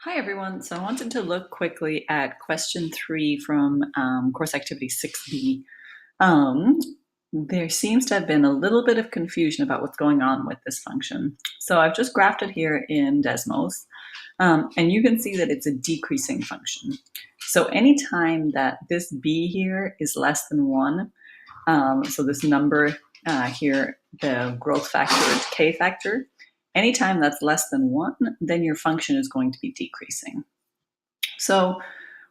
Hi everyone. So I wanted to look quickly at question 3 from course activity 6B. Um, there seems to have been a little bit of confusion about what's going on with this function. So I've just graphed it here in Desmos, and you can see that it's a decreasing function. So anytime that this b here is less than 1, so this number here, the growth factor or decay factor, anytime that's less than 1, then your function is going to be decreasing. So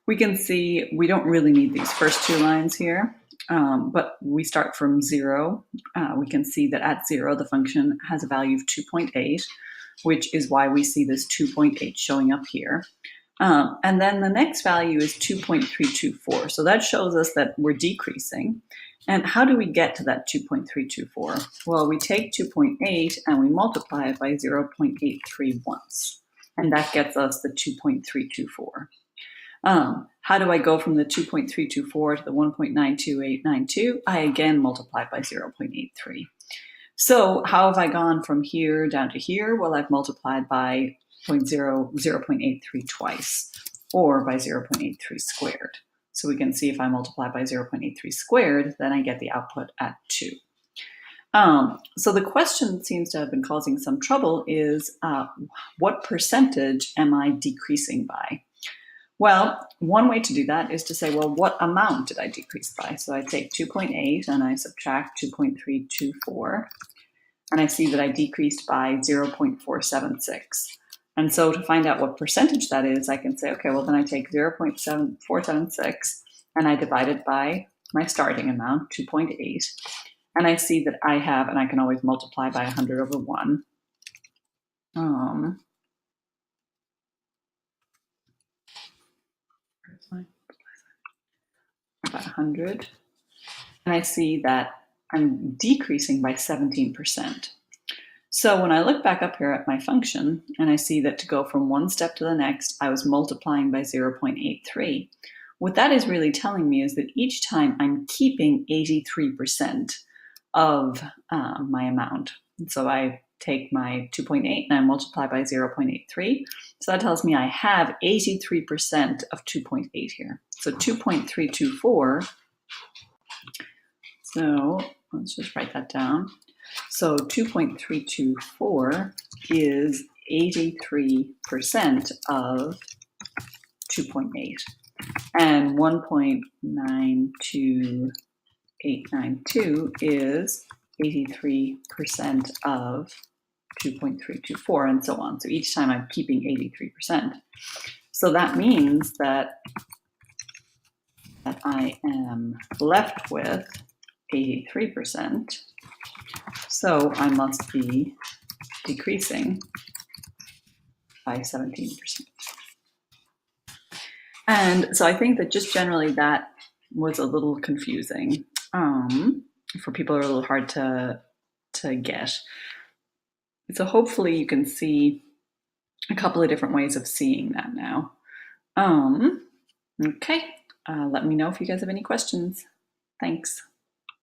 we can see we don't really need these first two lines here, but we start from 0. We can see that at 0, the function has a value of 2.8, which is why we see this 2.8 showing up here. And then the next value is 2.324. So that shows us that we're decreasing. And how do we get to that 2.324? Well, we take 2.8 and we multiply it by 0.83 once. And that gets us the 2.324. How do I go from the 2.324 to the 1.92892? I again multiply by 0.83. So how have I gone from here down to here? Well, I've multiplied by 0.83 twice, or by 0.83 squared. So we can see if I multiply by 0.83 squared, then I get the output at 2. So the question that seems to have been causing some trouble is what percentage am I decreasing by? Well, one way to do that is to say, well, what amount did I decrease by? So I take 2.8 and I subtract 2.324, and I see that I decreased by 0.476. And so to find out what percentage that is, I can say, okay, well, then I take 0.476 and I divide it by my starting amount, 2.8. And I see that I have, and I can always multiply by 100 over 1. About 100. And I see that I'm decreasing by 17%. So when I look back up here at my function, and I see that to go from one step to the next, I was multiplying by 0.83. What that is really telling me is that each time I'm keeping 83% of my amount. And so I take my 2.8 and I multiply by 0.83. So that tells me I have 83% of 2.8 here. So 2.324. So let's just write that down. So 2.324 is 83% of 2.8. And 1.92892 is 83% of 2.324, and so on. So each time I'm keeping 83%. So that means that I am left with 83%. So I must be decreasing by 17%. And so I think that just generally that was a little confusing for people who are a little hard to get. So hopefully you can see a couple of different ways of seeing that now. Okay, let me know if you guys have any questions. Thanks.